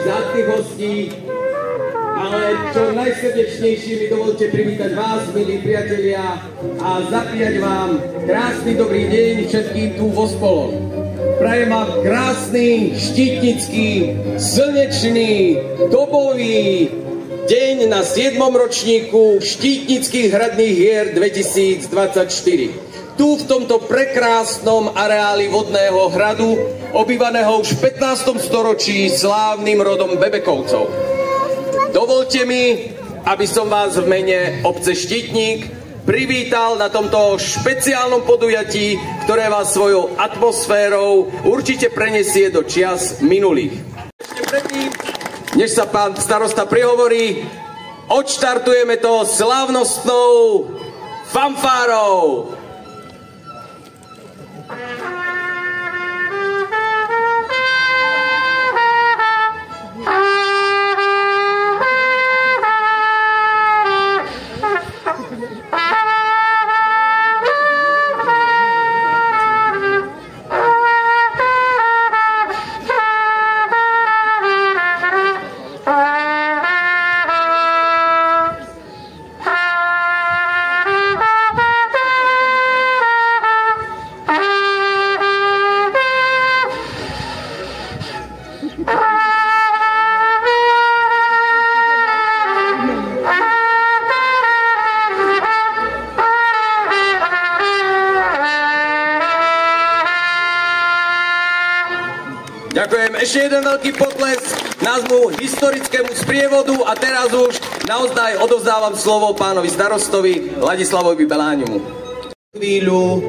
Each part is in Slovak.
Vzácnych hostí, ale čo najsrdečnejšie mi dovolte privítať vás, milí priatelia, a zaprijať vám krásny dobrý deň všetkým tu vo Spolom. Prajem vám krásny, štítnický, slnečný, dobový deň na 7. ročníku Štítnických hradných hier 2024. Tu v tomto prekrásnom areáli vodného hradu, obývaného už v 15. storočí slávnym rodom Bebekovcov. Dovolte mi, aby som vás v mene obce Štítnik privítal na tomto špeciálnom podujatí, ktoré vás svojou atmosférou určite prenesie do čias minulých. Ešte predtým, než sa pán starosta prihovorí, odštartujeme to slávnostnou fanfárou. Ďakujem. Ešte jeden veľký potles nášmu historickému sprievodu a teraz už naozaj odovzdávam slovo pánovi starostovi Ladislavovi Beláňomu. Chvíľu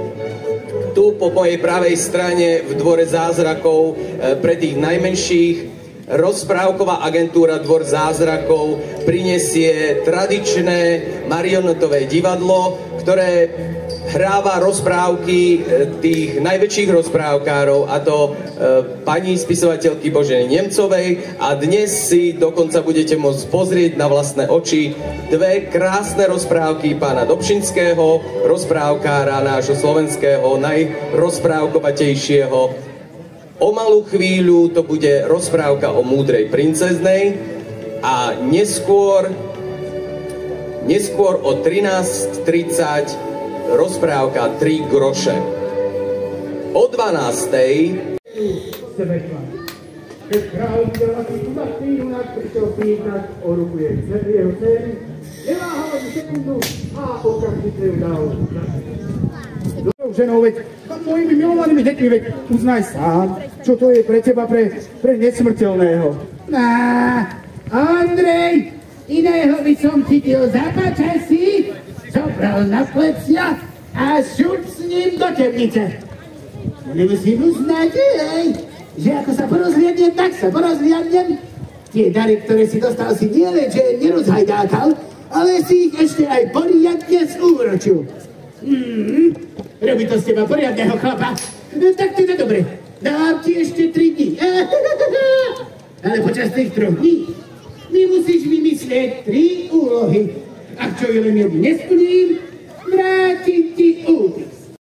tu po mojej pravej strane v Dvore zázrakov pre tých najmenších rozprávková agentúra Dvor zázrakov prinesie tradičné marionetové divadlo, ktoré hráva rozprávky tých najväčších rozprávkárov, a to pani spisovateľky Boženy Nemcovej, a dnes si dokonca budete môcť pozrieť na vlastné oči dve krásne rozprávky pána Dobšinského, rozprávkára nášho slovenského najrozprávkovatejšieho. O malú chvíľu to bude rozprávka o múdrej princeznej a neskôr o 13:30 rozprávka 3 groše. O 12:00 keď kráľ videl, aký tu na chvíľu prišiel pýtať o ruku jeho dcery, neváhal ani sekundu a okamžite ju dal. Ženou, veď mojimi milovanými deťmi, veď uznaj sám, čo to je pre teba, pre nesmrteľného. Andrej, iného by som chytil za pačasy, zobral na plecia a šup s ním do temnice. Nemusím uznať, že ako sa porozhliadnem, tak sa porozhliadnem. Tie dary, ktoré si dostal, si nielen, že nerozhajdákal, ale si ich ešte aj poriadne zúročil. Robí to z teba poriadného chlapa. Tak teda dobre, dám ti ešte 3 dní. Ale počas tých 3 dní mi musíš vymyslieť 3 úlohy. Ak čo len jednu nesplním, vrátim ti úlohu.